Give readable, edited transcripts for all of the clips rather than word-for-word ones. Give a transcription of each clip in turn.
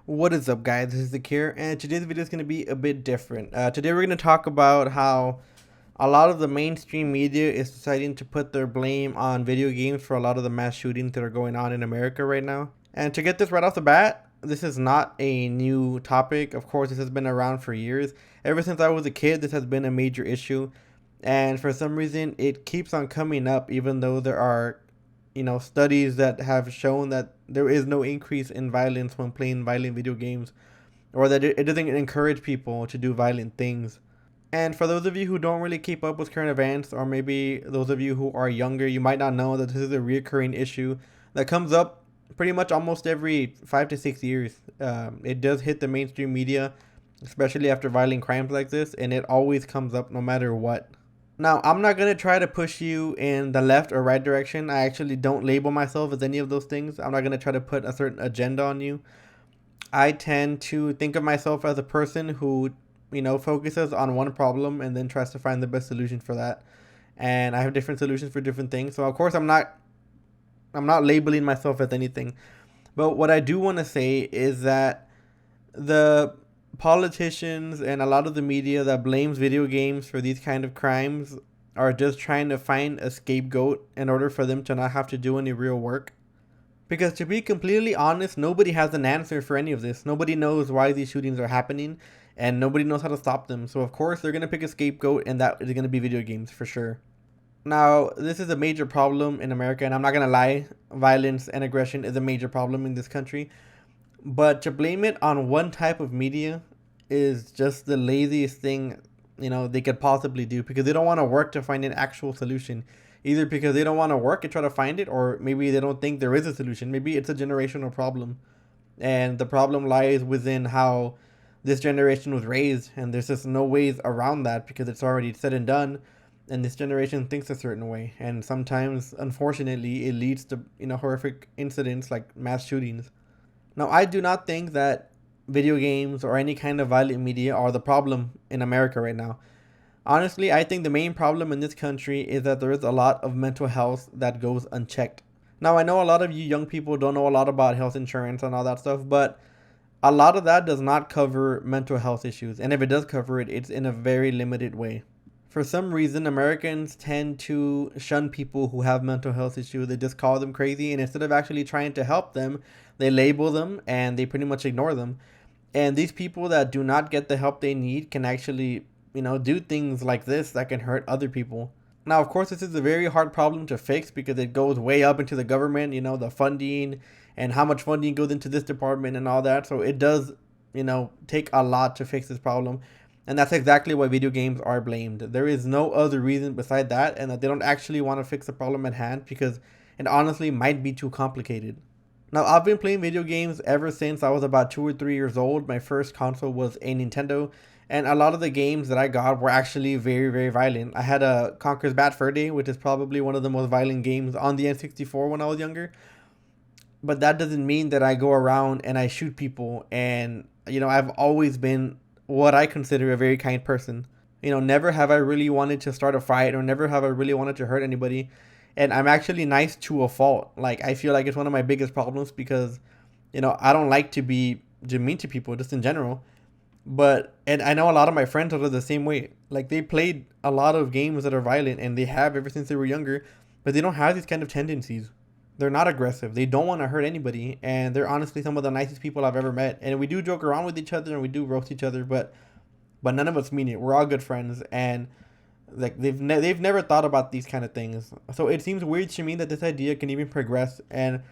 What is up, guys? This is the Cure, and today's video is going to be a bit different. Today we're going to talk about how a lot of the mainstream media is deciding to put their blame on video games for a lot of the mass shootings that are going on in America right now. And to get this right off the bat, this is not a new topic. Of course, this has been around for years. Ever since I was a kid, this has been a major issue. And for some reason, it keeps on coming up, even though there are studies that have shown that there is no increase in violence when playing violent video games, or that it doesn't encourage people to do violent things. And for those of you who don't really keep up with current events, or maybe those of you who are younger, you might not know that this is a recurring issue that comes up pretty much almost every 5 to 6 years. It does hit the mainstream media, especially after violent crimes like this, and it always comes up no matter what. Now, I'm not going to try to push you in the left or right direction. I actually don't label myself as any of those things. I'm not going to try to put a certain agenda on you. I tend to think of myself as a person who, focuses on one problem and then tries to find the best solution for that. And I have different solutions for different things. So, of course, I'm not labeling myself as anything. But what I do want to say is that the politicians and a lot of the media that blames video games for these kind of crimes are just trying to find a scapegoat in order for them to not have to do any real work. Because to be completely honest, nobody has an answer for any of this. Nobody knows why these shootings are happening, and nobody knows how to stop them. So of course they're going to pick a scapegoat, and that is going to be video games for sure. Now, this is a major problem in America, and I'm not going to lie, violence and aggression is a major problem in this country. But to blame it on one type of media is just the laziest thing, they could possibly do, because they don't want to work to find an actual solution. Either because they don't want to work and try to find it, or maybe they don't think there is a solution. Maybe it's a generational problem. And the problem lies within how this generation was raised, and there's just no ways around that because it's already said and done. And this generation thinks a certain way, and sometimes, unfortunately, it leads to horrific incidents like mass shootings. Now, I do not think that video games or any kind of violent media are the problem in America right now. Honestly, I think the main problem in this country is that there is a lot of mental health that goes unchecked. Now, I know a lot of you young people don't know a lot about health insurance and all that stuff, but a lot of that does not cover mental health issues. And if it does cover it, it's in a very limited way. For some reason, Americans tend to shun people who have mental health issues. They just call them crazy, and instead of actually trying to help them, they label them and they pretty much ignore them. And these people that do not get the help they need can actually, do things like this that can hurt other people. Now, of course, this is a very hard problem to fix because it goes way up into the government, the funding and how much funding goes into this department and all that. So it does, take a lot to fix this problem. And that's exactly why video games are blamed. There is no other reason beside that, and that they don't actually want to fix the problem at hand because it honestly might be too complicated. Now, I've been playing video games ever since I was about 2 or 3 years old. My first console was a Nintendo, and a lot of the games that I got were actually very, very violent. I had a Conker's Bad Fur Day, which is probably one of the most violent games on the N64 when I was younger. But that doesn't mean that I go around and I shoot people. And, I've always been what I consider a very kind person. Never have I really wanted to start a fight, or never have I really wanted to hurt anybody. And I'm actually nice to a fault. Like, I feel like it's one of my biggest problems because, I don't like to be mean to people just in general. And I know a lot of my friends are the same way. Like, they played a lot of games that are violent, and they have ever since they were younger, but they don't have these kind of tendencies. They're not aggressive. They don't want to hurt anybody, and they're honestly some of the nicest people I've ever met. And we do joke around with each other, and we do roast each other, but none of us mean it. We're all good friends, and like they've never thought about these kind of things. So it seems weird to me that this idea can even progress. And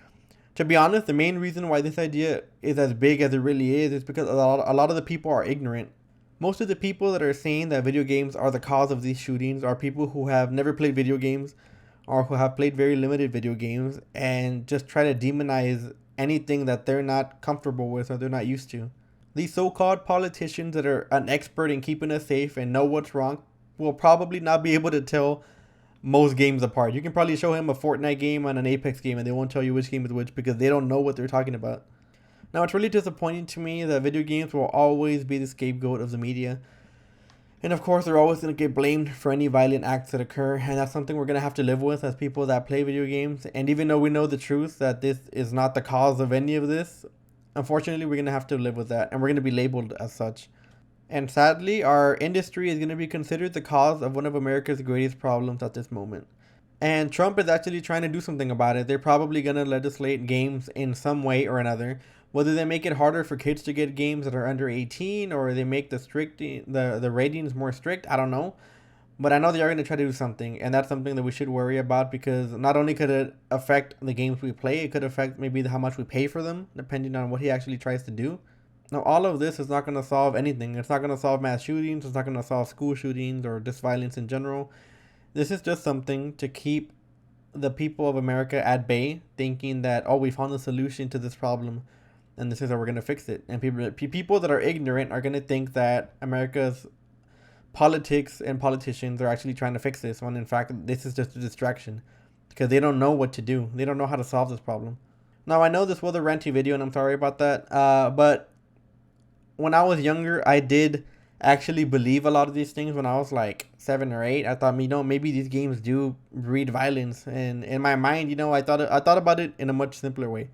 to be honest, the main reason why this idea is as big as it really is because a lot of the people are ignorant. Most of the people that are saying that video games are the cause of these shootings are people who have never played video games, or who have played very limited video games, and just try to demonize anything that they're not comfortable with or they're not used to. These so-called politicians that are an expert in keeping us safe and know what's wrong will probably not be able to tell most games apart. You can probably show him a Fortnite game and an Apex game, and they won't tell you which game is which because they don't know what they're talking about. Now, it's really disappointing to me that video games will always be the scapegoat of the media. And of course, they're always going to get blamed for any violent acts that occur, and that's something we're going to have to live with as people that play video games. And even though we know the truth that this is not the cause of any of this, Unfortunately, we're going to have to live with that, and we're going to be labeled as such. And sadly, our industry is going to be considered the cause of one of America's greatest problems at this moment. And Trump is actually trying to do something about it. They're probably going to legislate games in some way or another. Whether they make it harder for kids to get games that are under 18, or they make the ratings more strict, I don't know. But I know they are going to try to do something, and that's something that we should worry about, because not only could it affect the games we play, it could affect maybe how much we pay for them, depending on what he actually tries to do. Now, all of this is not going to solve anything. It's not going to solve mass shootings. It's not going to solve school shootings or just violence in general. This is just something to keep the people of America at bay, thinking that, oh, we found a solution to this problem, and this is how we're going to fix it. And people that are ignorant are going to think that America's politics and politicians are actually trying to fix this, when in fact this is just a distraction, because they don't know what to do. They don't know how to solve this problem. Now, I know this was a ranty video, and I'm sorry about that, but when I was younger, I did actually believe a lot of these things. When I was like 7 or 8, I thought, maybe these games do breed violence, and in my mind, I thought about it in a much simpler way.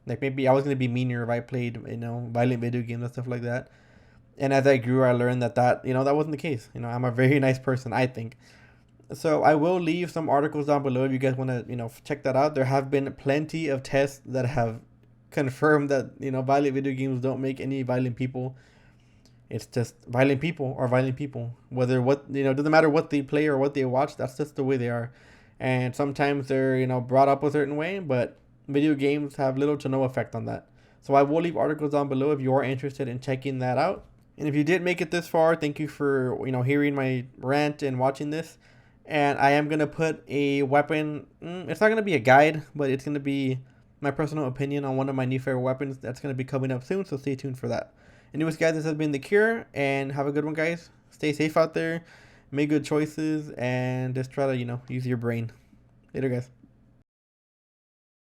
Like, maybe I was gonna be meaner if I played, violent video games and stuff like that. And as I grew, I learned that wasn't the case. I'm a very nice person, I think. So I will leave some articles down below if you guys want to, check that out. There have been plenty of tests that have confirmed that, violent video games don't make any violent people. It's just violent people are violent people. Whether doesn't matter what they play or what they watch. That's just the way they are. And sometimes they're, brought up a certain way, but video games have little to no effect on that. So I will leave articles down below if you are interested in checking that out. And if you did make it this far, thank you for, hearing my rant and watching this. And I am going to put a weapon. It's not going to be a guide, but it's going to be my personal opinion on one of my new favorite weapons that's going to be coming up soon. So stay tuned for that. Anyways, guys, this has been The Cure. And have a good one, guys. Stay safe out there. Make good choices. And just try to, use your brain. Later, guys.